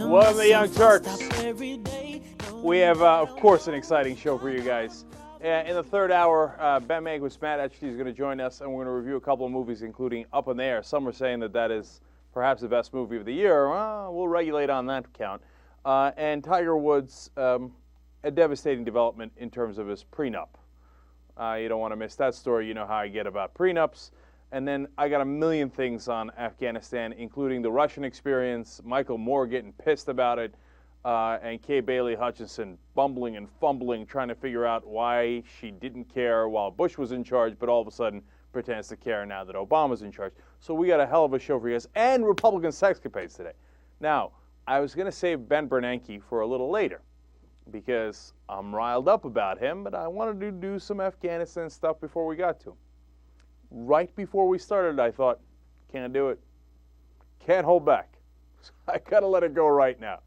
Welcome to the Young Turks. We have, of course, an exciting show for you guys. In the third hour, Ben Mankiewicz, Matt Etchety is going to join us, and we're going to review a couple of movies, including Up in the Air. Some are saying that that is perhaps the best movie of the year. Well, we'll regulate on that count. And Tiger Woods, a devastating development in terms of his prenup. You don't want to miss that story. You know how I get about prenups. And then I got a million things on Afghanistan, including the Russian experience, Michael Moore getting pissed about it, and Kay Bailey Hutchinson bumbling and fumbling, trying to figure out why she didn't care while Bush was in charge, but all of a sudden pretends to care now that Obama's in charge. So we got a hell of a show for you guys, and Republican sexcapades today. Now, I was going to save Ben Bernanke for a little later, because I'm riled up about him, but I wanted to do some Afghanistan stuff before we got to him. Right before we started, I thought, can't do it. Can't hold back. I got to let it go right now.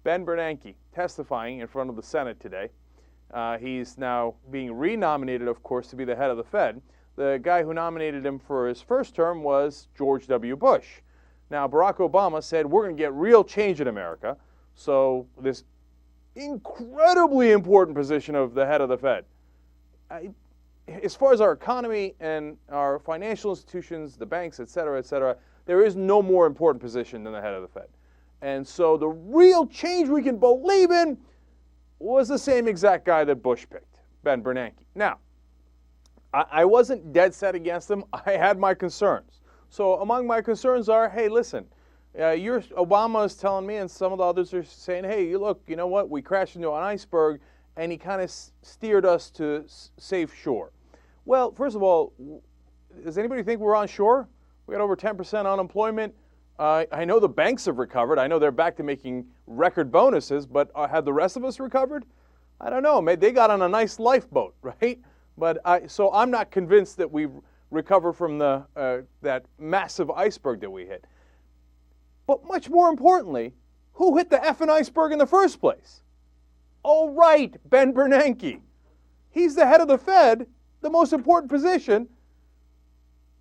Ben Bernanke testifying in front of the Senate today. He's now being renominated, of course, to be the head of the Fed. The guy who nominated him for his first term was George W. Bush. Now, Barack Obama said, we're going to get real change in America. So this incredibly important position of the head of the Fed. As far as our economy and our financial institutions, the banks, et cetera, there is no more important position than the head of the Fed. And so the real change we can believe in was the same exact guy that Bush picked, Ben Bernanke. Now, I wasn't dead set against him. I had my concerns. So among my concerns are, hey, listen, Obama is telling me, and some of the others are saying, hey, look, you know what? We crashed into an iceberg, and he kind of steered us to safe shore. Well, first of all, does anybody think we're on shore? We got over 10% unemployment. I know the banks have recovered. I know they're back to making record bonuses, but have the rest of us recovered? I don't know. Maybe they got on a nice lifeboat, right? But so I'm not convinced that we've recovered from that massive iceberg that we hit. But much more importantly, who hit the effing iceberg in the first place? Oh, right, Ben Bernanke. He's the head of the Fed, the most important position.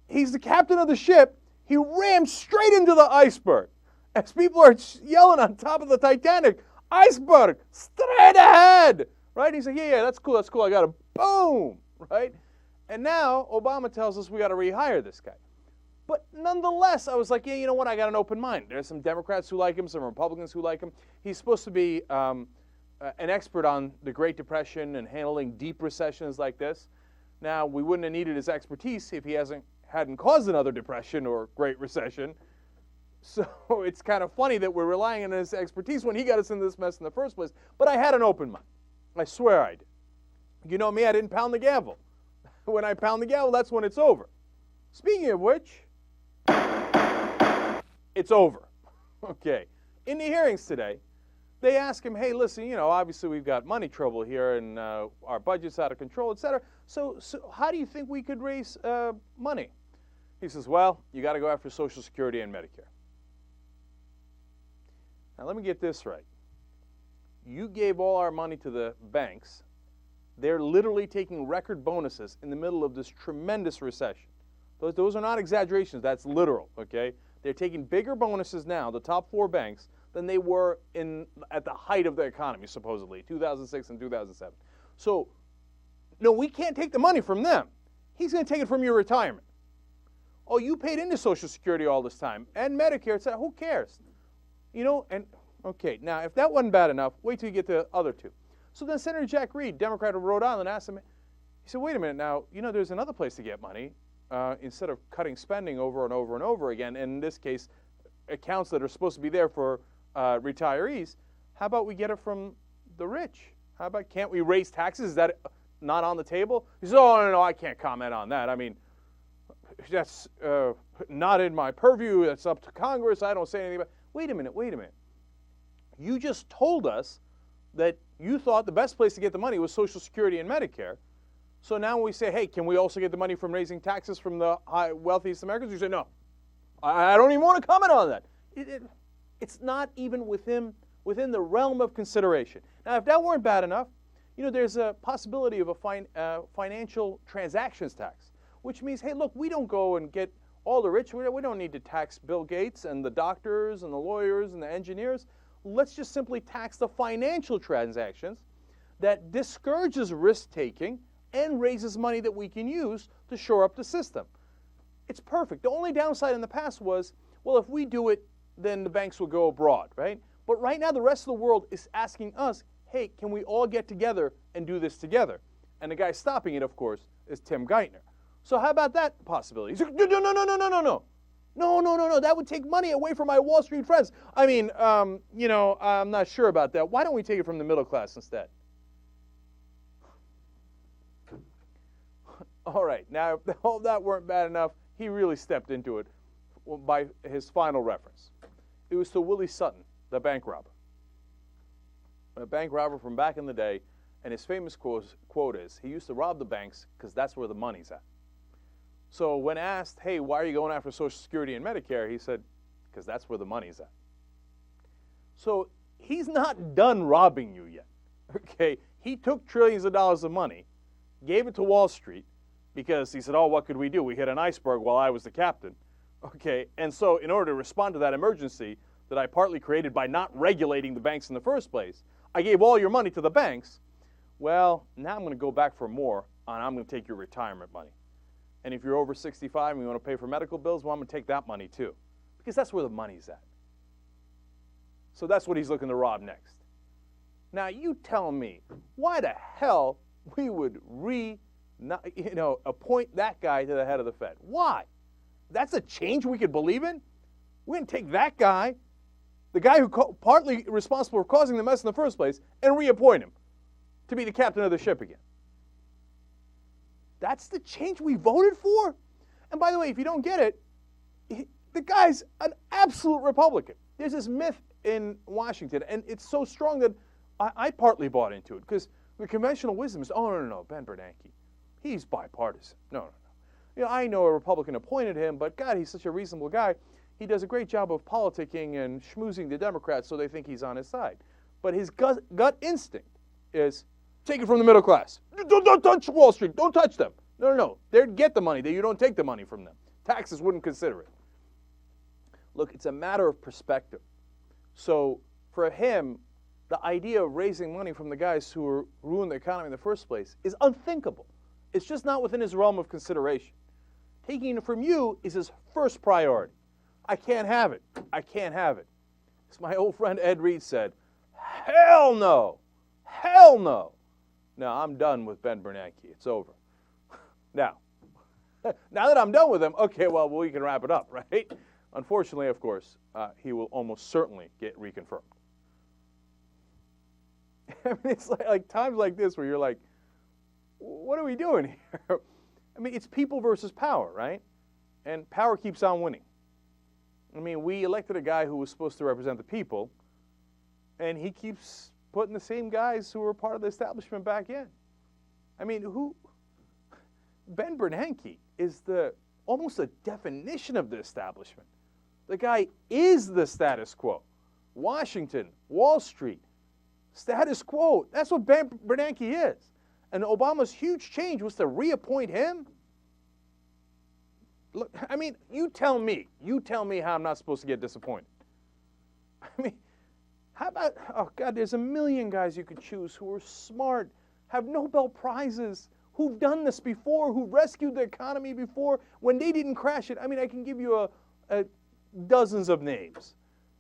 He's the captain of the ship. He rammed straight into the iceberg. As people are yelling on top of the Titanic, iceberg, straight ahead. Right? He's like, yeah, that's cool, I got him. Boom. Right? And now Obama tells us we got to rehire this guy. But nonetheless, I was like, yeah, you know what? I got an open mind. There's some Democrats who like him, some Republicans who like him. He's supposed to be an expert on the Great Depression and handling deep recessions like this. Now, we wouldn't have needed his expertise if he hadn't caused another depression or Great Recession. So it's kind of funny that we're relying on his expertise when he got us into this mess in the first place. But I had an open mind. I swear I did. You know me, I didn't pound the gavel. When I pound the gavel, that's when it's over. Speaking of which, it's over. Okay. In the hearings today, they ask him, hey, listen, you know, obviously we've got money trouble here and our budget's out of control, et cetera. So how do you think we could raise money? He says, well, you got to go after Social Security and Medicare. Now, let me get this right. You gave all our money to the banks. They're literally taking record bonuses in the middle of this tremendous recession. Those are not exaggerations. That's literal, okay? They're taking bigger bonuses now, the top four banks, than they were at the height of the economy, supposedly, 2006 and 2007. So, no, we can't take the money from them. He's going to take it from your retirement. Oh, you paid into Social Security all this time, and Medicare, etc. Who cares? You know, and, okay, now, if that wasn't bad enough, wait till you get to the other two. So then Senator Jack Reed, Democrat of Rhode Island, asked him, he said, wait a minute now, you know, there's another place to get money. Instead of cutting spending over and over and over again, and in this case, accounts that are supposed to be there for retirees, how about we get it from the rich? How about, can't we raise taxes? Is that not on the table? He says, oh, no, I can't comment on that. I mean, that's not in my purview. That's up to Congress. I don't say anything about it. Wait a minute. You just told us that you thought the best place to get the money was Social Security and Medicare. So now we say, hey, can we also get the money from raising taxes from the wealthiest Americans? You say, no, I don't even want to comment on that. It's not even within the realm of consideration. Now, if that weren't bad enough, you know, there's a possibility of a financial transactions tax, which means, hey, look, we don't go and get all the rich, we don't need to tax Bill Gates and the doctors and the lawyers and the engineers. Let's just simply tax the financial transactions that discourages risk-taking and raises money that we can use to shore up the system. It's perfect. The only downside in the past was, well, if we do it, then the banks will go abroad, right? But right now, the rest of the world is asking us, hey, can we all get together and do this together? And the guy stopping it, of course, is Tim Geithner. So how about that possibility? He's like, no, no, no, no, no, no, no, no. No, no, no, no, that would take money away from my Wall Street friends. I mean, you know, I'm not sure about that. Why don't we take it from the middle class instead? All right, now, if all that weren't bad enough, he really stepped into it by his final reference. It was to Willie Sutton, the bank robber. A bank robber from back in the day, and his famous quote is, he used to rob the banks because that's where the money's at. So when asked, hey, why are you going after Social Security and Medicare, he said, because that's where the money's at. So he's not done robbing you yet, okay? He took trillions of dollars of money, gave it to Wall Street, because he said, oh, what could we do? We hit an iceberg while I was the captain, okay? And so in order to respond to that emergency that I partly created by not regulating the banks in the first place, I gave all your money to the banks. Well, now I'm going to go back for more, and I'm going to take your retirement money. And if you're over 65 and you want to pay for medical bills, well, I'm going to take that money too, because that's where the money's at. So that's what he's looking to rob next. Now, you tell me, why the hell we would appoint that guy to the head of the Fed? Why? That's a change we could believe in? We're going to take that guy, the guy who partly responsible for causing the mess in the first place, and reappoint him to be the captain of the ship again. That's the change we voted for? And by the way, if you don't get it, the guy's an absolute Republican. There's this myth in Washington, and it's so strong that I partly bought into it, because the conventional wisdom is, oh, no, Ben Bernanke, he's bipartisan. No. You know, I know a Republican appointed him, but God, he's such a reasonable guy. He does a great job of politicking and schmoozing the Democrats so they think he's on his side. But his gut instinct is, take it from the middle class. Don't touch Wall Street. Don't touch them. No. They'd get the money. You don't take the money from them. Taxes wouldn't consider it. Look, it's a matter of perspective. So for him, the idea of raising money from the guys who ruined the economy in the first place is unthinkable. It's just not within his realm of consideration. Taking it from you is his first priority. I can't have it. I can't have it. As my old friend Ed Reed said, hell no. Hell no. No, I'm done with Ben Bernanke. It's over. Now that I'm done with him, okay, well, we can wrap it up, right? Unfortunately, of course, he will almost certainly get reconfirmed. I mean, it's like times like this where you're like, what are we doing here? I mean, it's people versus power, right? And power keeps on winning. I mean, we elected a guy who was supposed to represent the people, and he keeps putting the same guys who were part of the establishment back in. I mean, Ben Bernanke is almost a definition of the establishment. The guy is the status quo. Washington, Wall Street, status quo. That's what Ben Bernanke is. And Obama's huge change was to reappoint him. Look, I mean, you tell me how I'm not supposed to get disappointed. I mean, how about, oh God, there's a million guys you could choose who are smart, have Nobel Prizes, who've done this before, who rescued the economy before, when they didn't crash it. I mean, I can give you dozens of names.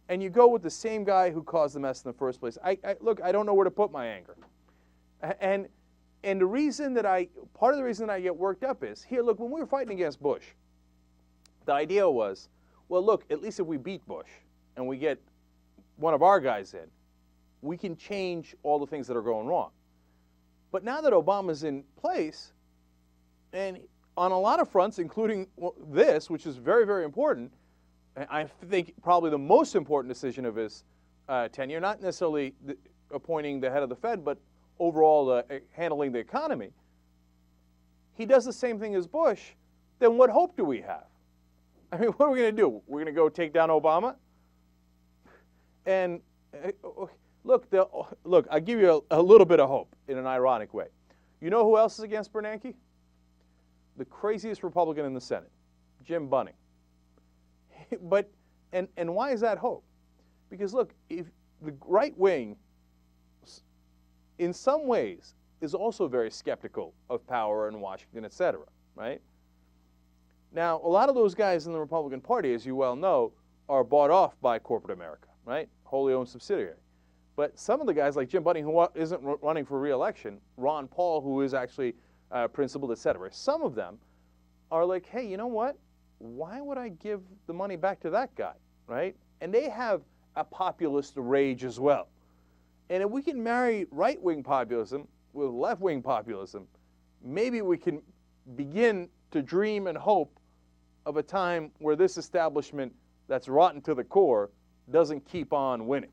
And you go with the same guy who caused the mess in the first place. Look, I don't know where to put my anger. And the reason that part of the reason that I get worked up is, here, look, when we were fighting against Bush, the idea was, well, look, at least if we beat Bush and we get one of our guys in, we can change all the things that are going wrong. But now that Obama's in place, and on a lot of fronts, including this, which is very, very important, I think probably the most important decision of his tenure, not necessarily appointing the head of the Fed, but overall handling the economy, he does the same thing as Bush, then what hope do we have? I mean, what are we going to do? We're going to go take down Obama? And look, I'll give you a little bit of hope in an ironic way. You know who else is against Bernanke? The craziest Republican in the Senate, Jim Bunning. But and why is that hope? Because look, if the right wing, in some ways, is also very skeptical of power in Washington, etc., right? Now, a lot of those guys in the Republican Party, as you well know, are bought off by corporate America, right? Wholly owned subsidiary. But some of the guys like Jim Bunning, who isn't running for re-election, Ron Paul, who is actually principled, etc., some of them are like, hey, you know what? Why would I give the money back to that guy, right? And they have a populist rage as well. And if we can marry right-wing populism with left-wing populism, maybe we can begin to dream and hope of a time where this establishment that's rotten to the core doesn't keep on winning.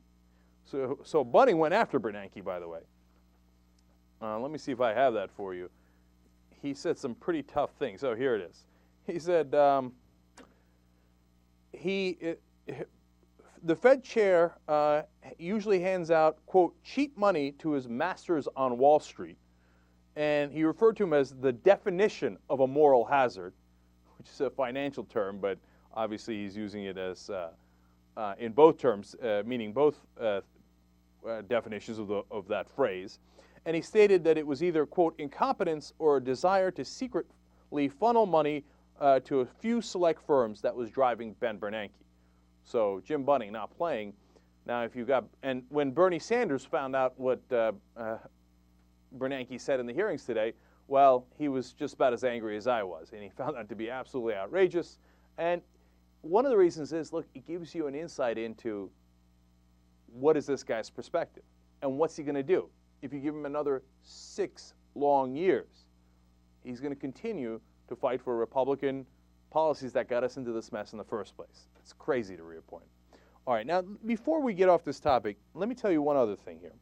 So Bunning went after Bernanke, by the way. Let me see if I have that for you. He said some pretty tough things. Oh, here it is. He said the Fed chair usually hands out, quote, cheap money to his masters on Wall Street. And he referred to him as the definition of a moral hazard, which is a financial term, but obviously he's using it as in both terms, meaning both definitions of that phrase. And he stated that it was either, quote, incompetence or a desire to secretly funnel money to a few select firms that was driving Ben Bernanke. So Jim Bunning not playing. Now, if you got, and when Bernie Sanders found out what Bernanke said in the hearings today, well, he was just about as angry as I was, and he found that to be absolutely outrageous. And one of the reasons is, look, it gives you an insight into what is this guy's perspective, and what's he going to do? If you give him another 6 long years, he's going to continue to fight for Republican policies that got us into this mess in the first place. It's crazy to read a point. All right, now, before we get off this topic, let me tell you one other thing here.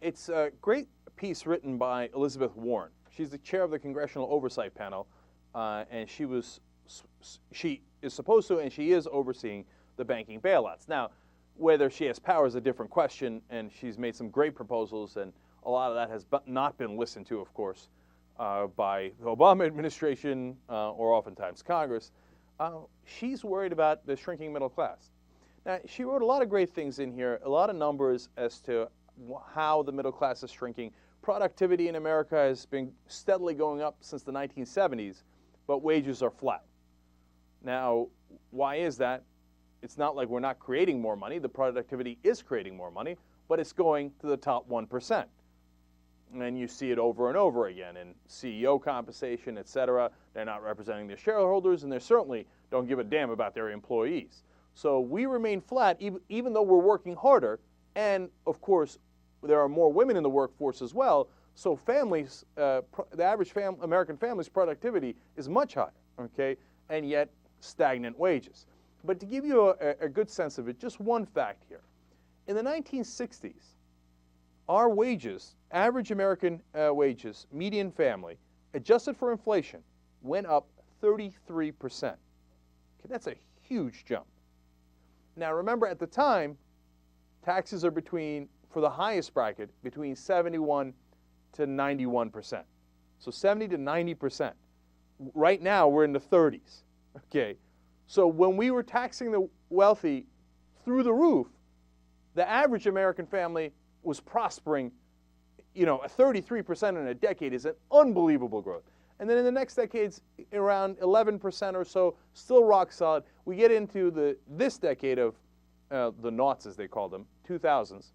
It's a great piece written by Elizabeth Warren. She's the chair of the Congressional Oversight Panel, and she is supposed to, and she is overseeing the banking bailouts. Now, whether she has power is a different question, and she's made some great proposals, and a lot of that has not been listened to, of course, by the Obama administration or oftentimes Congress. She's worried about the shrinking middle class. Now, she wrote a lot of great things in here, a lot of numbers as to how the middle class is shrinking. Productivity in America has been steadily going up since the 1970s, but wages are flat. Now, why is that? It's not like we're not creating more money. The productivity is creating more money, but it's going to the top 1%. And you see it over and over again in CEO compensation, et cetera. They're not representing their shareholders, and they certainly don't give a damn about their employees. So we remain flat, even though we're working harder. And, of course, there are more women in the workforce as well. So families, the average American family's productivity is much higher, okay, and yet stagnant wages. But to give you a good sense of it, just one fact here. In the 1960s, our wages, average American wages, median family, adjusted for inflation, went up 33%. Okay, that's a huge jump. Now, remember, at the time, taxes are for the highest bracket, between 71 to 91%. So 70 to 90%. Right now, we're in the 30s. Okay. So when we were taxing the wealthy through the roof, the average American family was prospering. You know, a 33% in a decade is an unbelievable growth. And then in the next decades, around 11% or so, still rock solid. We get into this decade of the noughts, as they call them, 2000s.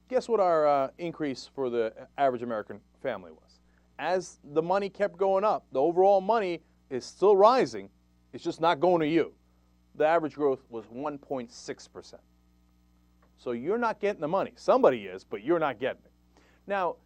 Guess what our increase for the average American family was? As the money kept going up, the overall money is still rising. It's just not going to you. The average growth was 1.6%. So you're not getting the money. Somebody is, but you're not getting it. Now,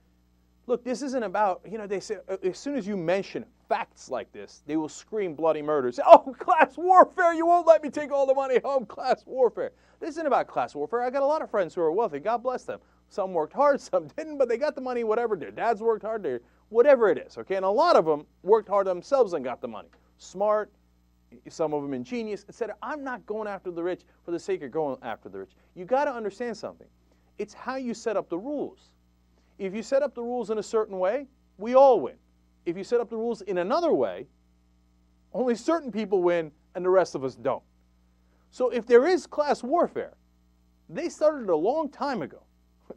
look, this isn't about, they say, as soon as you mention facts like this, they will scream bloody murder. Say, oh, class warfare, you won't let me take all the money home, class warfare. This isn't about class warfare. I got a lot of friends who are wealthy. God bless them. Some worked hard, some didn't, but they got the money, whatever. Their dads worked hard, whatever it is, okay? And a lot of them worked hard themselves and got the money. Smart, some of them ingenious, etc. I'm not going after the rich for the sake of going after the rich. You got to understand something. It's how you set up the rules. If you set up the rules in a certain way, we all win. If you set up the rules in another way, Only certain people win and the rest of us don't. So if there is class warfare, they started a long time ago,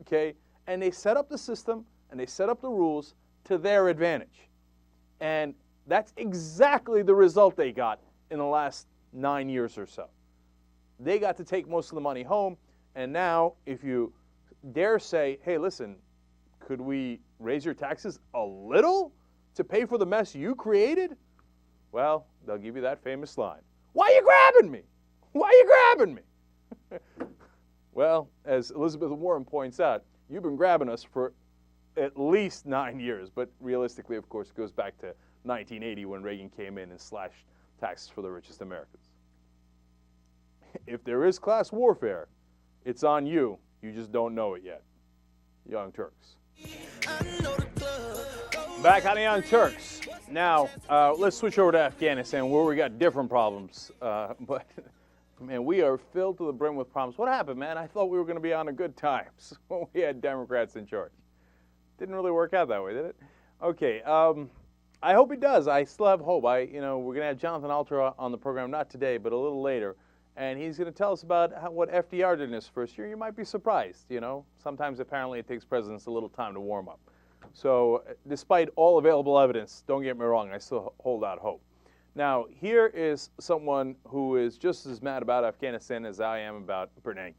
okay? And they set up the system and they set up the rules to their advantage. And that's exactly the result they got in the last 9 years or so. They got to take most of the money home, and now if you dare say, hey, listen, could we raise your taxes a little to pay for the mess you created? Well, they'll give you that famous line. Why are you grabbing me? Why are you grabbing me? Well, as Elizabeth Warren points out, you've been grabbing us for at least 9 years, but realistically, of course, it goes back to 1980 when Reagan came in and slashed taxes for the richest Americans. If there is class warfare, it's on you. You just don't know it yet. Young Turks. Back on the Young Turks. Now, let's switch over to Afghanistan, where we got different problems. But, man, we are filled to the brim with problems. What happened, man? I thought we were going to be on a good times when we had Democrats in charge. Didn't really work out that way, did it? Okay. I hope it does. I still have hope. We're going to have Jonathan Alter on the program, not today, but a little later. And he's going to tell us about what FDR did in his first year. You might be surprised, Sometimes, apparently, it takes presidents a little time to warm up. So, despite all available evidence, don't get me wrong, I still hold out hope. Now, here is someone who is just as mad about Afghanistan as I am about Bernanke.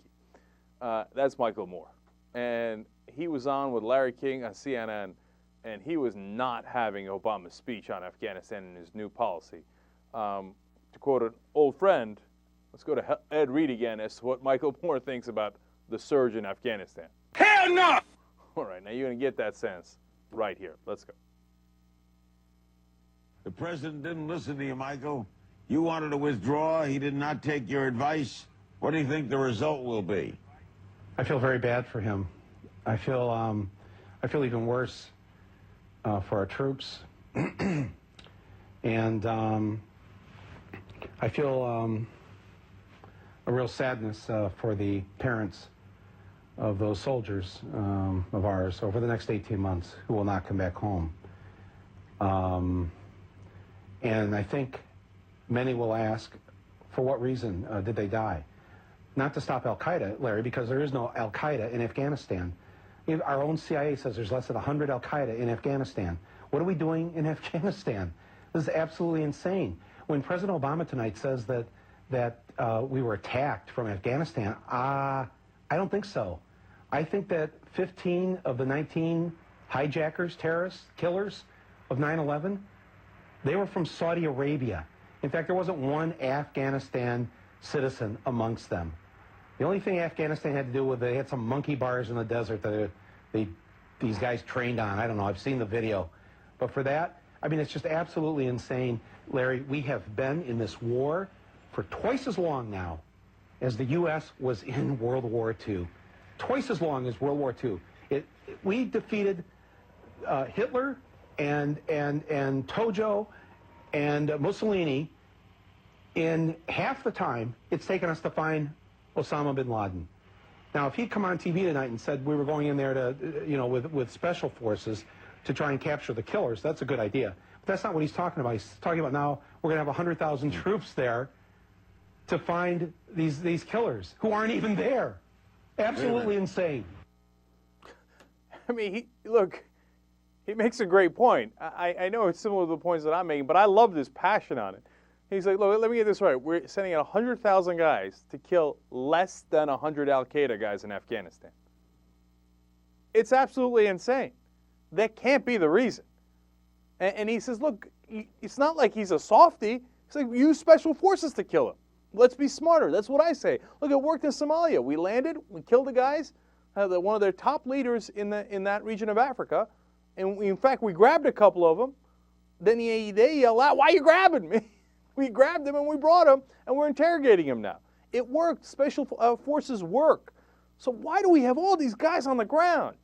That's Michael Moore. And he was on with Larry King on CNN, and he was not having Obama's speech on Afghanistan and his new policy. To quote an old friend, let's go to Ed Reed again as to what Michael Moore thinks about the surge in Afghanistan. Hell no! All right, now you're going to get that sense right here. Let's go. The president didn't listen to you, Michael. You wanted to withdraw. He did not take your advice. What do you think the result will be? I feel very bad for him. I feel even worse for our troops. And I feel a real sadness for the parents of those soldiers of ours over the next 18 months who will not come back home. And I think many will ask, for what reason did they die? Not to stop al-Qaeda, Larry, because there is no al-Qaeda in Afghanistan. Our own CIA says there's less than 100 al-Qaeda in Afghanistan. What are we doing in Afghanistan? This is absolutely insane. When President Obama tonight says that we were attacked from Afghanistan, I don't think so. I think that 15 of the 19 hijackers, terrorists, killers of 9/11, they were from Saudi Arabia. In fact, there wasn't one Afghanistan citizen amongst them. The only thing Afghanistan had to do with, they had some monkey bars in the desert that these guys trained on. I don't know. I've seen the video. But for that, I mean, it's just absolutely insane. Larry, we have been in this war for twice as long now as the U.S. was in World War II. Twice as long as World War II. We defeated Hitler and Tojo and Mussolini in half the time it's taken us to find Osama bin Laden. Now, if he'd come on TV tonight and said we were going in there to, with special forces to try and capture the killers, that's a good idea. But that's not what he's talking about. He's talking about now we're going to have 100,000 troops there to find these killers who aren't even there. Absolutely insane. I mean, he makes a great point. I know it's similar to the points that I'm making, but I love this passion on it. He's like, look, let me get this right. We're sending out 100,000 guys to kill less than 100 al-Qaeda guys in Afghanistan. It's absolutely insane. That can't be the reason. And he says, look, it's not like he's a softie. He's like, use special forces to kill him. Let's be smarter. That's what I say. Look, it worked in Somalia. We landed, we killed the guys, one of their top leaders in that region of Africa, and in fact, we grabbed a couple of them. Then they yell out, why are you grabbing me? We grabbed him and we brought him, and we're interrogating him now. It worked. Special forces work. So why do we have all these guys on the ground?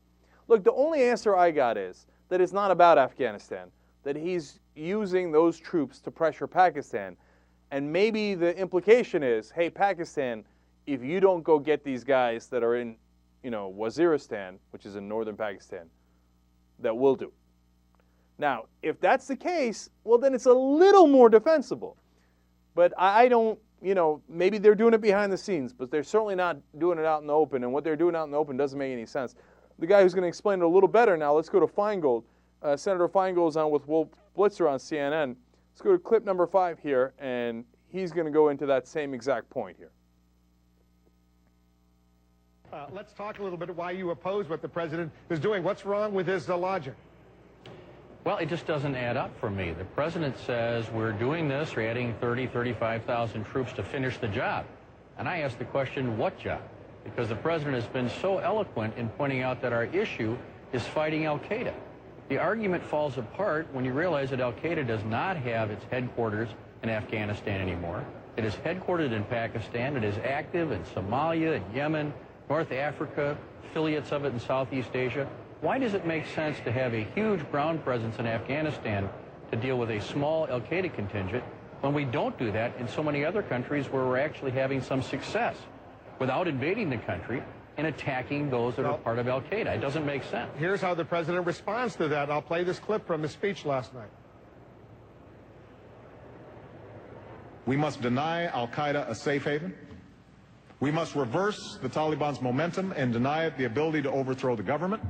Look, the only answer I got is that it's not about Afghanistan, that he's using those troops to pressure Pakistan. And maybe the implication is, hey, Pakistan, if you don't go get these guys that are in, Waziristan, which is in northern Pakistan, that we'll do. Now, if that's the case, well, then it's a little more defensible. But I don't, maybe they're doing it behind the scenes, but they're certainly not doing it out in the open, and what they're doing out in the open doesn't make any sense. The guy who's going to explain it a little better now, let's go to Feingold. Senator Feingold's on with Wolf Blitzer on CNN. Let's go to clip number 5 here, and he's going to go into that same exact point here. Let's talk a little bit why you oppose what the president is doing. What's wrong with his logic? Well, it just doesn't add up for me. The president says we're doing this, we're adding 35,000 troops to finish the job. And I ask the question, what job? Because the president has been so eloquent in pointing out that our issue is fighting al-Qaeda. The argument falls apart when you realize that al-Qaeda does not have its headquarters in Afghanistan anymore. It is headquartered in Pakistan. It is active in Somalia, in Yemen, North Africa, affiliates of it in Southeast Asia. Why does it make sense to have a huge ground presence in Afghanistan to deal with a small al-Qaeda contingent when we don't do that in so many other countries where we're actually having some success without invading the country and attacking those that are part of al-Qaeda? It doesn't make sense. Here's how the president responds to that. I'll play this clip from his speech last night. We must deny al-Qaeda a safe haven. We must reverse the Taliban's momentum and deny it the ability to overthrow the government.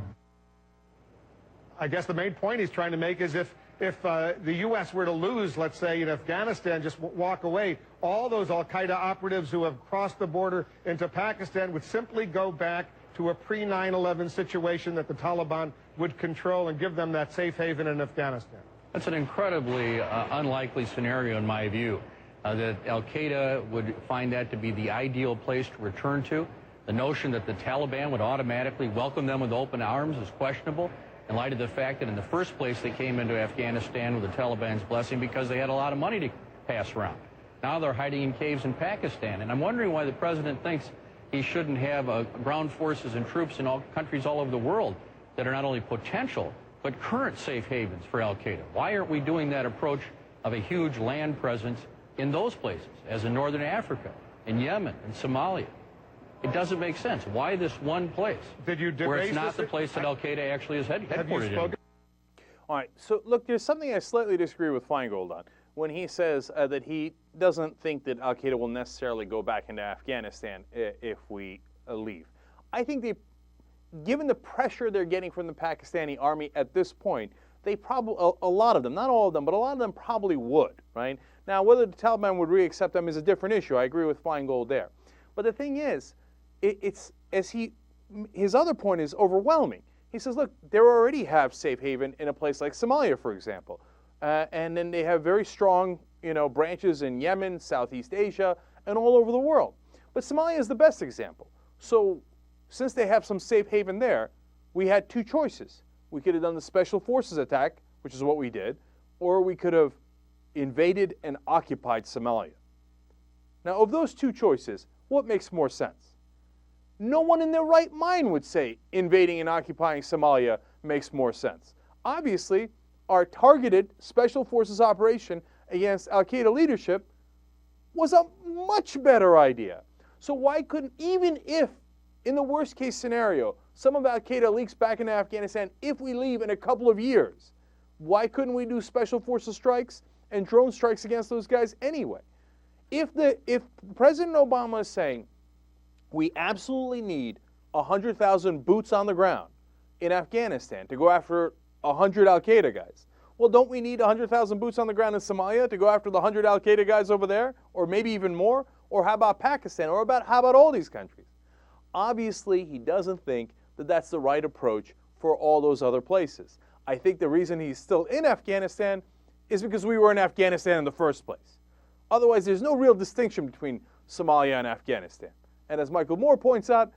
I guess the main point he's trying to make is if the U.S. were to lose, let's say, in Afghanistan, just walk away, all those al-Qaeda operatives who have crossed the border into Pakistan would simply go back to a pre-9/11 situation that the Taliban would control and give them that safe haven in Afghanistan. That's an incredibly unlikely scenario in my view, that al-Qaeda would find that to be the ideal place to return to. The notion that the Taliban would automatically welcome them with open arms is questionable, in light of the fact that in the first place they came into Afghanistan with the Taliban's blessing because they had a lot of money to pass around. Now they're hiding in caves in Pakistan, and I'm wondering why the president thinks he shouldn't have ground forces and troops in all countries all over the world that are not only potential, but current safe havens for al-Qaeda. Why aren't we doing that approach of a huge land presence in those places, as in Northern Africa, in Yemen, in Somalia? It doesn't make sense. Why this one place where it's not the place that al-Qaeda actually is headquartered in? All right, so look, there's something I slightly disagree with Feingold on when he says that he doesn't think that al-Qaeda will necessarily go back into Afghanistan if we leave. I think given the pressure they're getting from the Pakistani army at this point, they probably, a lot of them, not all of them, but a lot of them probably would, right? Now, whether the Taliban would re-accept them is a different issue. I agree with Feingold there. But the thing is, his other point is overwhelming. He says, look, they already have safe haven in a place like Somalia, for example. And then they have very strong, branches in Yemen, Southeast Asia, and all over the world. But Somalia is the best example. So since they have some safe haven there, we had two choices. We could have done the special forces attack, which is what we did, or we could have invaded and occupied Somalia. Now, of those two choices, what makes more sense? No one in their right mind would say invading and occupying Somalia makes more sense. Obviously, our targeted special forces operation against al-Qaeda leadership was a much better idea. So why couldn't, even if, in the worst case scenario, some of al-Qaeda leaks back into Afghanistan, if we leave in a couple of years, why couldn't we do special forces strikes and drone strikes against those guys anyway? If President Obama is saying we absolutely need 100,000 boots on the ground in Afghanistan to go after 100 al-Qaeda guys, well, don't we need 100,000 boots on the ground in Somalia to go after the 100 al-Qaeda guys over there, or maybe even more? Or how about Pakistan? Or how about all these countries? Obviously, he doesn't think that that's the right approach for all those other places. I think the reason he's still in Afghanistan is because we were in Afghanistan in the first place. Otherwise, there's no real distinction between Somalia and Afghanistan. And as Michael Moore points out,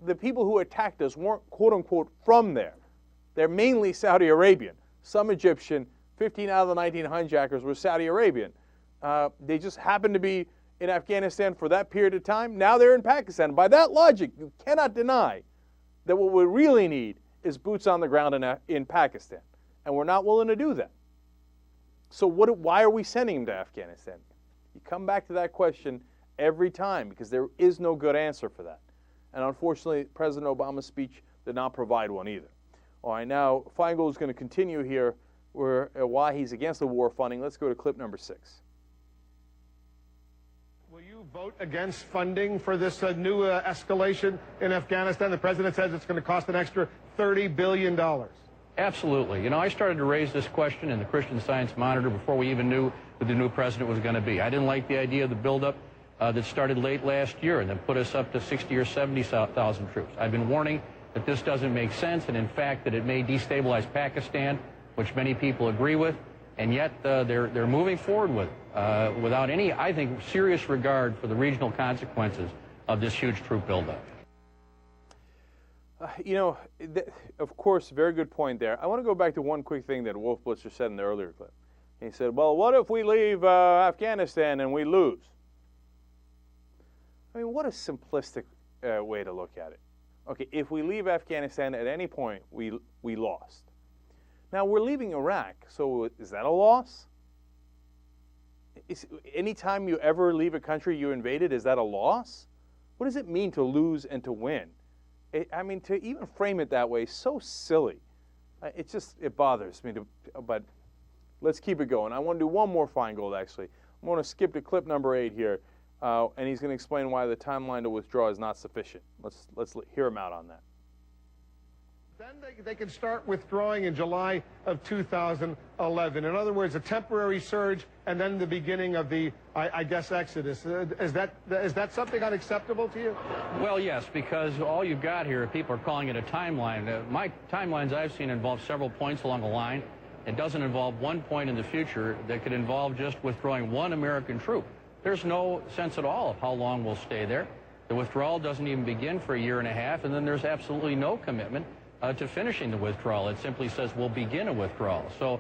the people who attacked us weren't, quote-unquote, from there. They're mainly Saudi Arabian. Some Egyptian, 15 out of the 19 hijackers were Saudi Arabian. They just happened to be in Afghanistan for that period of time. Now they're in Pakistan. By that logic, you cannot deny that what we really need is boots on the ground in Pakistan. And we're not willing to do that. So why are we sending them to Afghanistan? You come back to that question every time because there is no good answer for that. And unfortunately, President Obama's speech did not provide one either. All right, now Feingold is going to continue here why he's against the war funding. Let's go to clip number 6. Will you vote against funding for this new escalation in Afghanistan? The president says it's going to cost an extra $30 billion. Absolutely. You know, I started to raise this question in the Christian Science Monitor before we even knew who the new president was going to be. I didn't like the idea of the buildup that started late last year and then put us up to 60 or 70,000 troops. I've been warning that this doesn't make sense, and in fact that it may destabilize Pakistan, which many people agree with, and yet they're moving forward with it without any, I think, serious regard for the regional consequences of this huge troop buildup. You know, of course, very good point there. I want to go back to one quick thing that Wolf Blitzer said in the earlier clip. He said, well, what if we leave Afghanistan and we lose? I mean, what a simplistic way to look at it. Okay, if we leave Afghanistan at any point, we lost. Now, we're leaving Iraq, so is that a loss? Anytime you ever leave a country you invaded, is that a loss? What does it mean to lose and to win? I mean, to even frame it that way is so silly. It bothers me. But let's keep it going. I want to do one more Feingold, actually. I'm going to skip to clip number 8 here, and he's going to explain why the timeline to withdraw is not sufficient. Let's hear him out on that. Then they can start withdrawing in July of 2011. In other words, a temporary surge and then the beginning of the, I guess, exodus. Is that something unacceptable to you? Well, yes, because all you've got here, people are calling it a timeline. My timelines I've seen involve several points along the line. It doesn't involve one point in the future that could involve just withdrawing one American troop. There's no sense at all of how long we'll stay there. The withdrawal doesn't even begin for a year and a half, and then there's absolutely no commitment to finishing the withdrawal. It simply says we'll begin a withdrawal. So,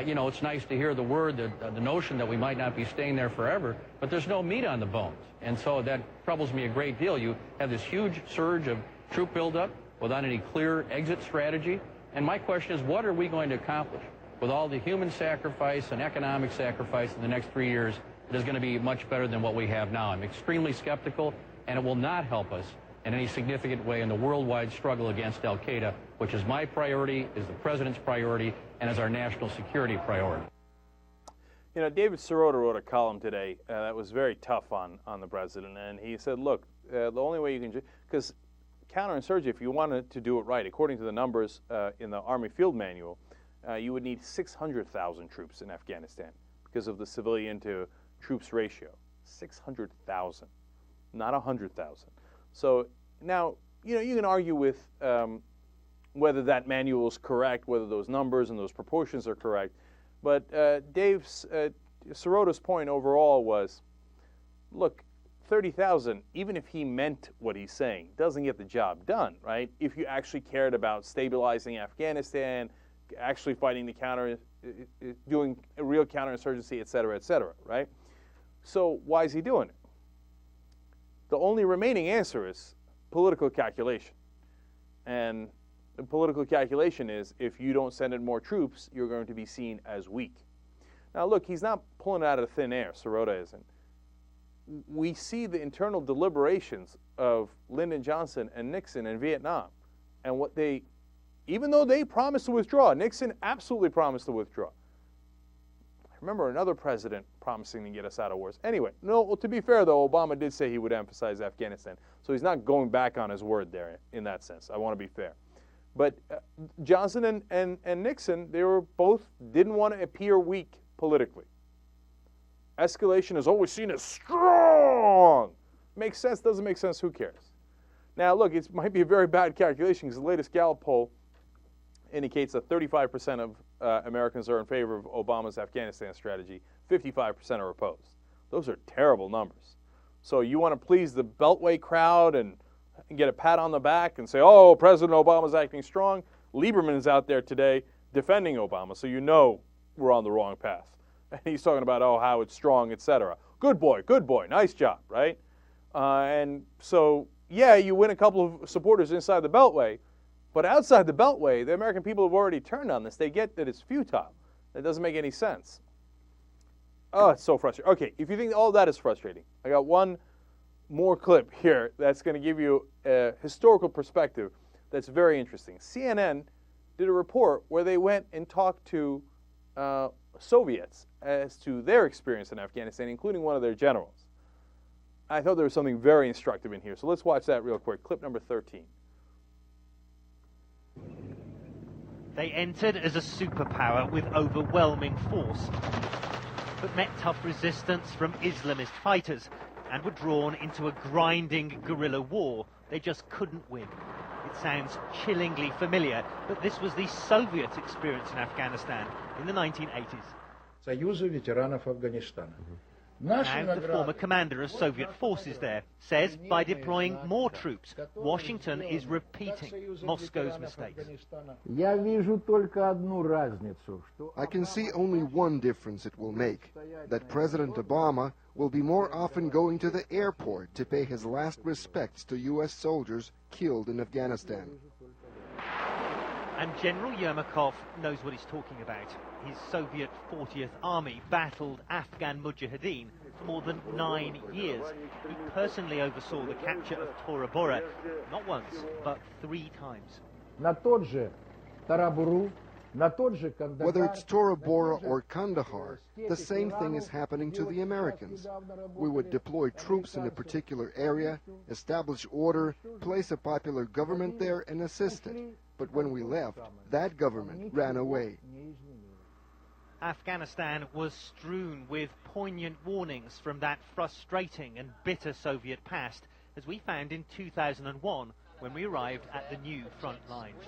you know, it's nice to hear the word, the notion that we might not be staying there forever, but there's no meat on the bones. And so that troubles me a great deal. You have this huge surge of troop buildup without any clear exit strategy. And my question is, what are we going to accomplish with all the human sacrifice and economic sacrifice in the next 3 years? It is going to be much better than what we have now. I'm extremely skeptical, and it will not help us in any significant way in the worldwide struggle against al-Qaeda, which is my priority, is the president's priority, and is our national security priority. You know, David Sirota wrote a column today that was very tough on the president, and he said, look, the only way you can, because counterinsurgency, if you wanted to do it right, according to the numbers in the Army Field Manual, you would need 600,000 troops in Afghanistan because of the civilian to troops ratio. 600,000, not 100,000. So now, you know, you can argue with whether that manual is correct, whether those numbers and those proportions are correct. But Sirota's point overall was, look, 30,000, even if he meant what he's saying, doesn't get the job done, right? If you actually cared about stabilizing Afghanistan, actually fighting the doing a real counterinsurgency, et cetera, right? So why is he doing it? The only remaining answer is political calculation. And the political calculation is if you don't send in more troops, you're going to be seen as weak. Now, look, he's not pulling it out of thin air. Sirota isn't. We see the internal deliberations of Lyndon Johnson and Nixon in Vietnam. And what they, even though they promised to withdraw, Nixon absolutely promised to withdraw. I remember another president promising to get us out of wars. Anyway, no, well, to be fair, though, Obama did say he would emphasize Afghanistan. So he's not going back on his word there in that sense. I want to be fair. But Johnson and Nixon, they were both didn't want to appear weak politically. Escalation is always seen as strong. Makes sense, doesn't make sense, who cares? Now, look, it might be a very bad calculation because the latest Gallup poll indicates that 35% of Americans are in favor of Obama's Afghanistan strategy, 55% are opposed. Those are terrible numbers. So you want to please the Beltway crowd and get a pat on the back and say, oh, President Obama's acting strong. Lieberman is out there today defending Obama, so you know we're on the wrong path. And he's talking about, oh, how it's strong, etc. Good boy, nice job, right? And so, yeah, you win a couple of supporters inside the Beltway, but outside the Beltway, the American people have already turned on this. They get that it's futile. It doesn't make any sense. Oh, it's so frustrating. Okay, if you think all that is frustrating, I got one more clip here that's going to give you a historical perspective that's very interesting. CNN did a report where they went and talked to Soviets as to their experience in Afghanistan, including one of their generals. I thought there was something very instructive in here, so let's watch that real quick. Clip number 13. They entered as a superpower with overwhelming force, but met tough resistance from Islamist fighters and were drawn into a grinding guerrilla war they just couldn't win. It sounds chillingly familiar, but this was the Soviet experience in Afghanistan in the 1980s. Союза ветеранов Афганистана. Now, the former commander of Soviet forces there says by deploying more troops, Washington is repeating Moscow's mistakes. I can see only one difference it will make, that President Obama will be more often going to the airport to pay his last respects to U.S. soldiers killed in Afghanistan. And General Yermakov knows what he's talking about. His Soviet 40th Army battled Afghan Mujahideen for more than 9 years. He personally oversaw the capture of Tora Bora, not once, but 3 times. Whether it's Tora Bora or Kandahar, the same thing is happening to the Americans. We would deploy troops in a particular area, establish order, place a popular government there, and assist it. But when we left, that government ran away. Afghanistan was strewn with poignant warnings from that frustrating and bitter Soviet past, as we found in 2001 when we arrived at the new front lines.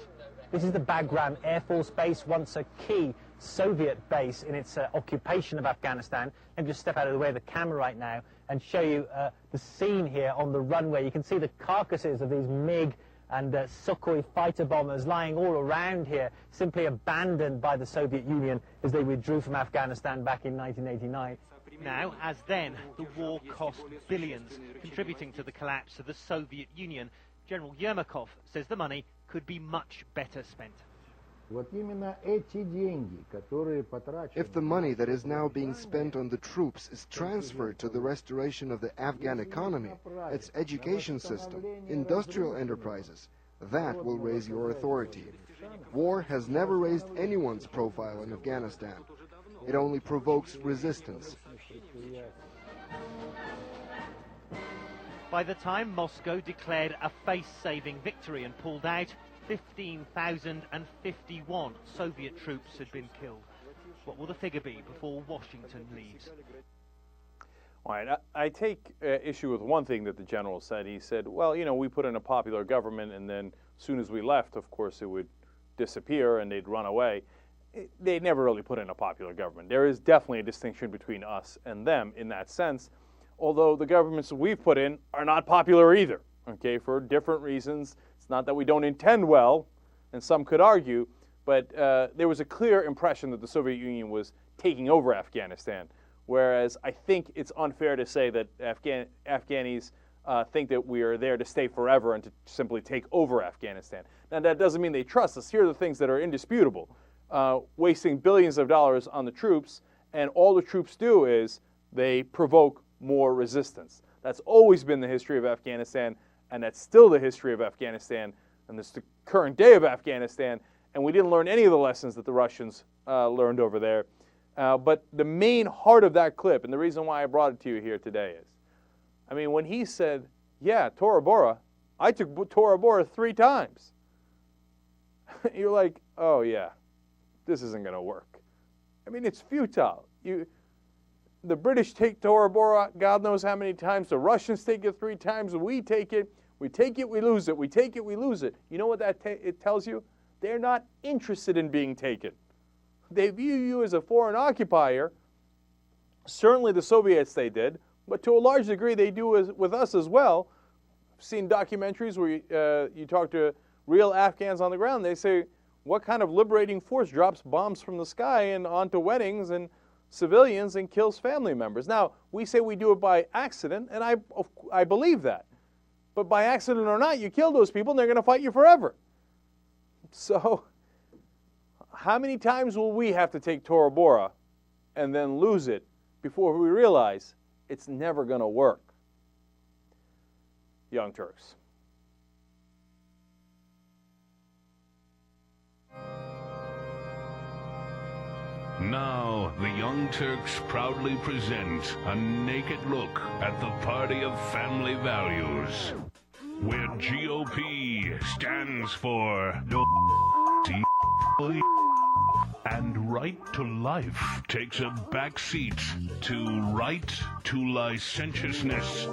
This is the Bagram Air Force Base, once a key Soviet base in its occupation of Afghanistan. Let me just step out of the way of the camera right now and show you the scene here on the runway. You can see the carcasses of these MiG and Sukhoi fighter bombers lying all around here, simply abandoned by the Soviet Union as they withdrew from Afghanistan back in 1989. Now, as then, the war cost billions, contributing to the collapse of the Soviet Union. General Yermakov says the money could be much better spent. If the money that is now being spent on the troops is transferred to the restoration of the Afghan economy, its education system, industrial enterprises, that will raise your authority. War has never raised anyone's profile in Afghanistan. It only provokes resistance. By the time Moscow declared a face-saving victory and pulled out, 15,051 Soviet troops had been killed. What will the figure be before Washington leaves? All right, I take issue with one thing that the general said. He said, well, you know, we put in a popular government, and then as soon as we left, of course, it would disappear and they'd run away. They never really put in a popular government. There is definitely a distinction between us and them in that sense, although the governments that we've put in are not popular either, okay, for different reasons. It's not that we don't intend well, and some could argue, but there was a clear impression that the Soviet Union was taking over Afghanistan, whereas I think it's unfair to say that Afghanis think that we are there to stay forever and to simply take over Afghanistan. Now, that doesn't mean they trust us. Here are the things that are indisputable. Wasting billions of dollars on the troops, and all the troops do is they provoke more resistance. That's always been the history of Afghanistan, and that's still the history of Afghanistan, and it's the current day of Afghanistan, and we didn't learn any of the lessons that the Russians learned over there. But the main heart of that clip, and the reason why I brought it to you here today is, I mean, when he said, yeah, Tora Bora, I took Tora Bora 3 times. You're like, oh yeah, this isn't going to work. I mean, it's futile. The British take Tora Bora God knows how many times. The Russians take it 3 times. We take it. We take it, we lose it. We take it, we lose it. You know what it tells you? They're not interested in being taken. They view you as a foreign occupier. Certainly the Soviets they did, but to a large degree they do with us as well. I've seen documentaries where you talk to real Afghans on the ground. They say, what kind of liberating force drops bombs from the sky and onto weddings and civilians and kills family members? Now, we say we do it by accident, and I believe that. But by accident or not, you kill those people and they're going to fight you forever. So, how many times will we have to take Tora Bora and then lose it before we realize it's never going to work? Young Turks. Now, the Young Turks proudly present a naked look at the party of family values, where GOP stands for no and right to life takes a backseat to right to licentiousness.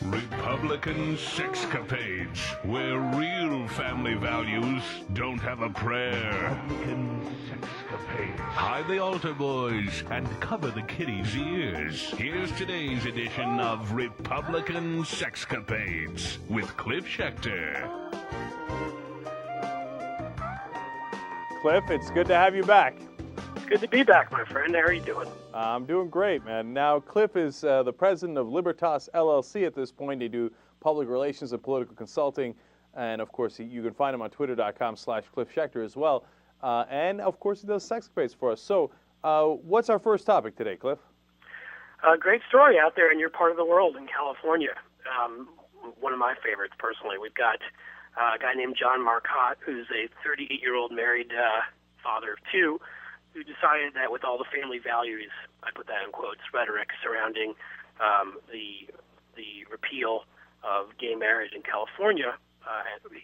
Republican sexcapades, where real family values don't have a prayer. Republican sexcapades. Hide the altar boys and cover the kiddies' ears. Here's today's edition of Republican Sexcapades with Cliff Schechter. Cliff, it's good to have you back. Good to be back, my friend. How are you doing? I'm doing great, man. Now, Cliff is the president of Libertas LLC at this point. They do public relations and political consulting. And, of course, you can find him on twitter.com/Cliff Schechter as well. And, of course, he does sexcapades for us. So what's our first topic today, Cliff? Great story out there in your part of the world in California. One of my favorites, personally. We've got a guy named John Marcotte, who's a 38-year-old married father of two, who decided that with all the family values, I put that in quotes, rhetoric surrounding the repeal of gay marriage in California,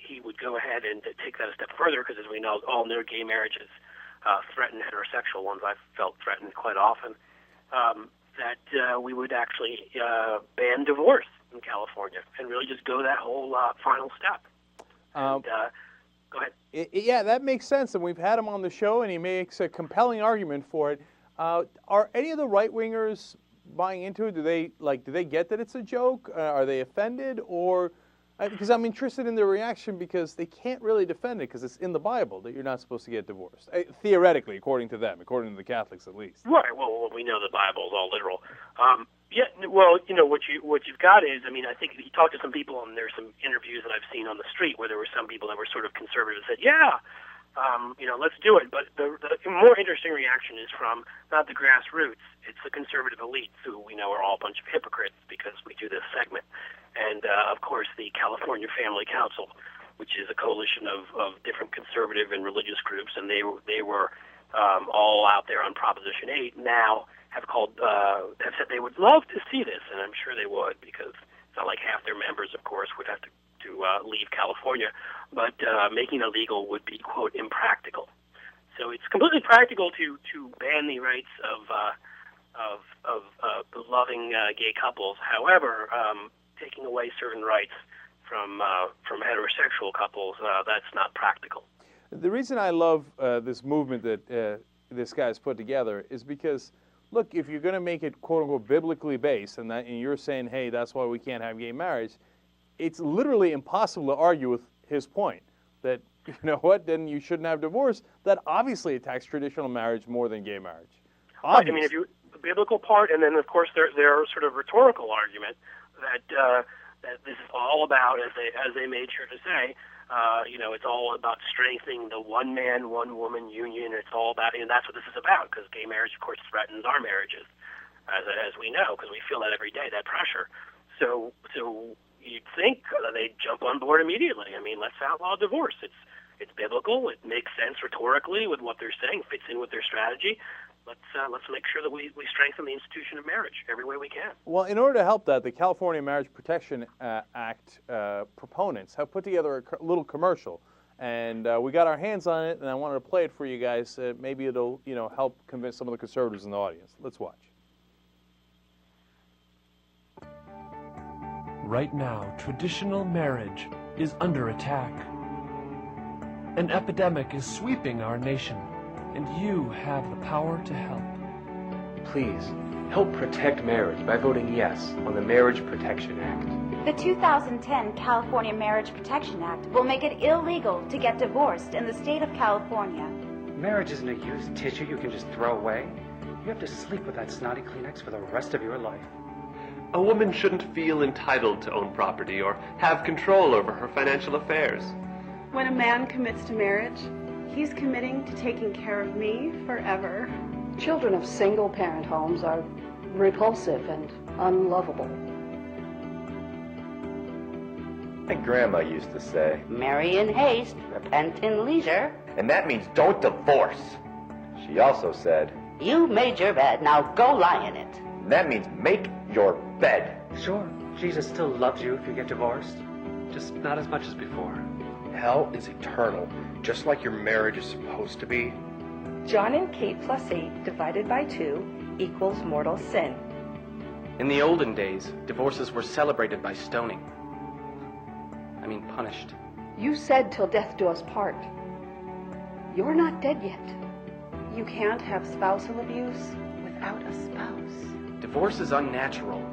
he would go ahead and take that a step further, because as we know, all new gay marriages threaten heterosexual ones. I've felt threatened quite often, that we would actually ban divorce in California and really just go that whole final step. And, go ahead. Yeah, that makes sense, and we've had him on the show, and he makes a compelling argument for it. Are any of the right-wingers buying into it? Do they get that it's a joke? Are they offended? Or because I'm interested in their reaction, because they can't really defend it because it's in the Bible that you're not supposed to get divorced, theoretically, according to them, according to the Catholics at least. Right. Well, we know the Bible is all literal. Yeah. Well, you know what you've got is, I mean, I think you talk to some people, and there's some interviews that I've seen on the street where there were some people that were sort of conservative and said, yeah, let's do it. But the more interesting reaction is from not the grassroots, it's the conservative elites, who we know are all a bunch of hypocrites because we do this segment. And, of course, the California Family Council, which is a coalition of different conservative and religious groups, and they were all out there on Proposition 8 now, have said they would love to see this, and I'm sure they would, because it's not like half their members, of course, would have to leave California, but making it illegal would be, quote, impractical. So it's completely practical to ban the rights of loving gay couples. However, taking away certain rights from heterosexual couples, that's not practical. The reason I love this movement that this guy's put together is because, look, if you're going to make it, quote-unquote, biblically based, and you're saying, hey, that's why we can't have gay marriage, it's literally impossible to argue with his point that, you know what, then you shouldn't have divorce. That obviously attacks traditional marriage more than gay marriage. Right. I mean, if the biblical part, and then, of course, their sort of rhetorical argument that this is all about, as they made sure to say, it's all about strengthening the one man, one woman union. It's all about, and that's what this is about, because gay marriage, of course, threatens our marriages, as we know, because we feel that every day, that pressure. So you'd think they'd jump on board immediately. I mean, let's outlaw divorce. It's biblical. It makes sense rhetorically with what they're saying. Fits in with their strategy. Let's make sure that we strengthen the institution of marriage every way we can. Well, in order to help that, the California Marriage Protection Act proponents have put together a little commercial, and we got our hands on it, and I wanted to play it for you guys. Maybe it'll help convince some of the conservatives in the audience. Let's watch. Right now, traditional marriage is under attack. An epidemic is sweeping our nation, and you have the power to help. Please, help protect marriage by voting yes on the Marriage Protection Act. The 2010 California Marriage Protection Act will make it illegal to get divorced in the state of California. Marriage isn't a used tissue you can just throw away. You have to sleep with that snotty Kleenex for the rest of your life. A woman shouldn't feel entitled to own property or have control over her financial affairs. When a man commits to marriage, he's committing to taking care of me forever. Children of single-parent homes are repulsive and unlovable. My grandma used to say, marry in haste, repent in leisure. And that means don't divorce. She also said, You made your bed, now go lie in it. that means make your bed. Sure, Jesus still loves you if you get divorced. Just not as much as before. Hell is eternal, just like your marriage is supposed to be. John and Kate plus 8 divided by 2 equals mortal sin. In the olden days, divorces were celebrated by stoning. I mean, punished. You said till death do us part. You're not dead yet. You can't have spousal abuse without a spouse. Divorce is unnatural.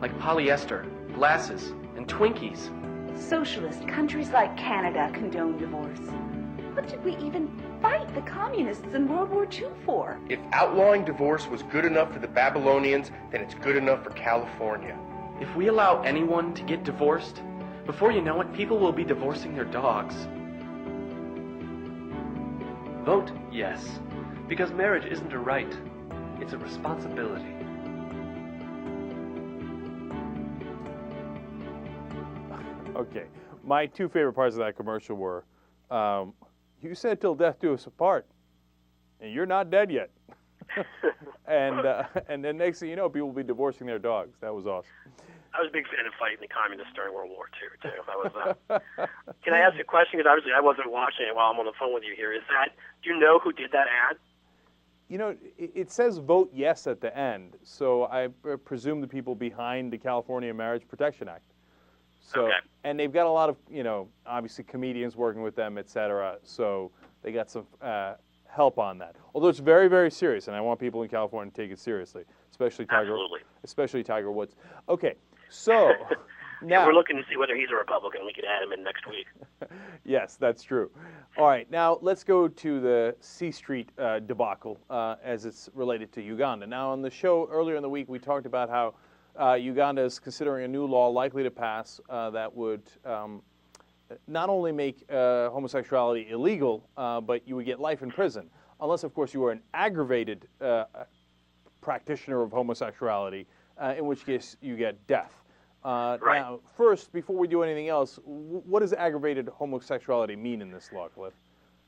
Like polyester, glasses, and Twinkies. Socialist countries like Canada condone divorce. What did we even fight the communists in World War II for? If outlawing divorce was good enough for the Babylonians, then it's good enough for California. If we allow anyone to get divorced, before you know it, people will be divorcing their dogs. Vote yes, because marriage isn't a right, it's a responsibility. Okay, my two favorite parts of that commercial were, you said till death do us apart, and you're not dead yet. and then next thing you know, people will be divorcing their dogs. That was awesome. I was a big fan of fighting the communists during World War II, too. That was. Can I ask you a question? Because obviously I wasn't watching it while I'm on the phone with you here. Do you know who did that ad? You know, it says vote yes at the end, so I presume the people behind the California Marriage Protection Act. So, okay. And they've got a lot of, obviously comedians working with them, et cetera. So they got some help on that. Although it's very, very serious, and I want people in California to take it seriously, especially Tiger Woods. Okay, so now yeah, we're looking to see whether he's a Republican. We could add him in next week. Yes, that's true. All right, now let's go to the C Street debacle as it's related to Uganda. Now, on the show earlier in the week, we talked about how Uganda is considering a new law likely to pass that would not only make homosexuality illegal, but you would get life in prison, unless, of course, you were an aggravated practitioner of homosexuality, in which case you get death. Right. Now, first, before we do anything else, what does aggravated homosexuality mean in this law, Cliff?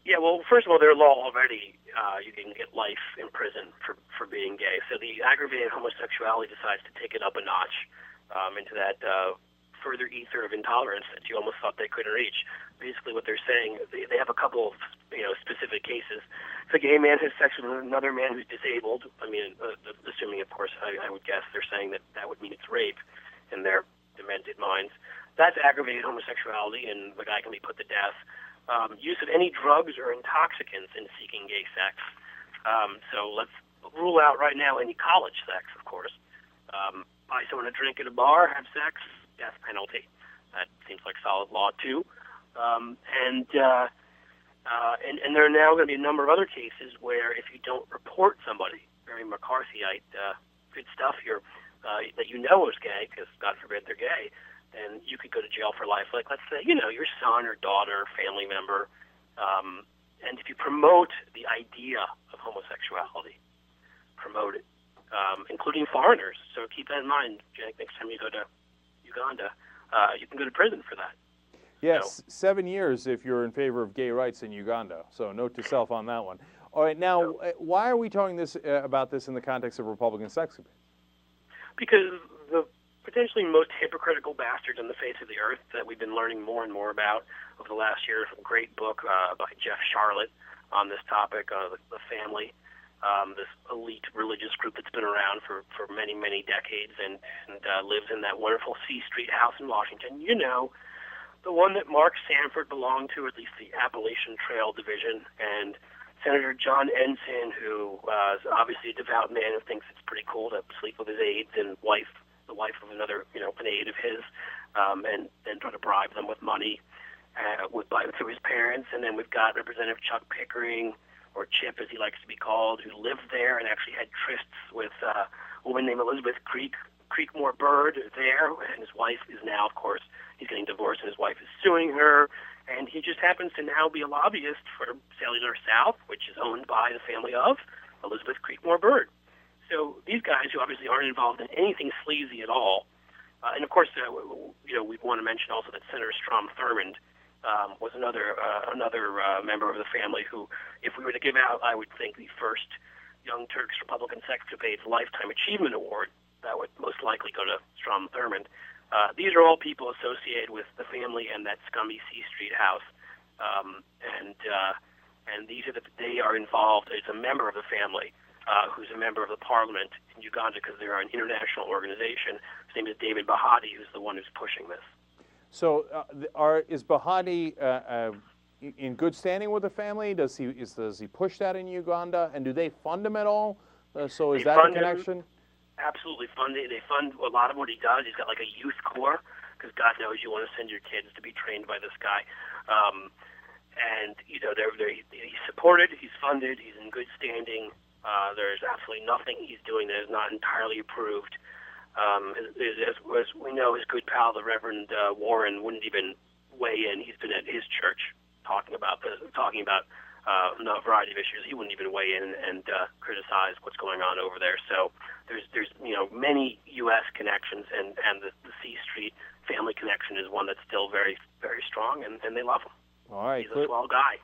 Yeah, well, first of all, their law already, you can get life in prison for being gay. So the aggravated homosexuality decides to take it up a notch into that further ether of intolerance that you almost thought they couldn't reach. Basically, what they're saying, they have a couple of specific cases. If a gay man has sex with another man who's disabled, I mean, assuming, of course, I would guess they're saying that would mean it's rape in their demented minds. That's aggravated homosexuality, and the guy can be put to death. Use of any drugs or intoxicants in seeking gay sex. So let's rule out right now any college sex, of course. Buy someone a drink at a bar, have sex, death penalty. That seems like solid law, too. And there are now going to be a number of other cases where if you don't report somebody, very McCarthyite, good stuff here, that you know is gay, because God forbid they're gay, then you could go to jail for life. Like, let's say, your son or daughter, family member, and if you promote the idea of homosexuality, promote it, including foreigners. So keep that in mind, Jack, next time you go to Uganda. You can go to prison for that. Yes, 7 years if you're in favor of gay rights in Uganda. So note to self on that one. All right, now, why are we talking about this in the context of Republican sex debate? Because the potentially most hypocritical bastards on the face of the earth that we've been learning more and more about over the last year. From a great book by Jeff Charlotte on this topic, the family, this elite religious group that's been around for many, many decades and lives in that wonderful C Street house in Washington. The one that Mark Sanford belonged to, at least the Appalachian Trail Division, and Senator John Ensign, who is obviously a devout man who thinks it's pretty cool to sleep with his aides and the wife of another, an aide of his, and then try to bribe them with money through his parents. And then we've got Representative Chuck Pickering, or Chip as he likes to be called, who lived there and actually had trysts with a woman named Elizabeth Creekmore Bird there, and his wife is now, of course, he's getting divorced and his wife is suing her. And he just happens to now be a lobbyist for Cellular South, which is owned by the family of Elizabeth Creekmore Bird. So these guys, who obviously aren't involved in anything sleazy at all, and of course, we want to mention also that Senator Strom Thurmond was another member of the family who, if we were to give out, I would think the first Young Turks Republican Sexcapades Lifetime Achievement Award, that would most likely go to Strom Thurmond. These are all people associated with the family and that scummy C Street house, and they are involved as a member of the family, who's a member of the parliament in Uganda because they're an international organization. His name is David Bahati, who's the one who's pushing this. So, is Bahati in good standing with the family? Does he push that in Uganda, and do they fund him at all? So is that the connection? Absolutely funded. They fund a lot of what he does. He's got like a youth corps because God knows you want to send your kids to be trained by this guy. And you know, he's supported. He's funded. He's in good standing. There's absolutely nothing he's doing that is not entirely approved. As we know, his good pal, the Reverend Warren, wouldn't even weigh in. He's been at his church talking about a variety of issues. He wouldn't even weigh in and criticize what's going on over there. So there's many U.S. connections, and the C Street family connection is one that's still very, very strong, and they love him. All right, he's a swell guy.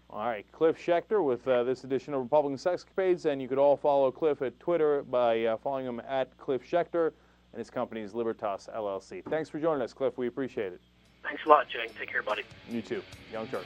All right, Cliff Schechter with this edition of Republican Sexcapades, and you could all follow Cliff at Twitter by following him at Cliff Schechter, and his company is Libertas LLC. Thanks for joining us, Cliff. We appreciate it. Thanks a lot, Jay. Take care, buddy. You too. Young Turks.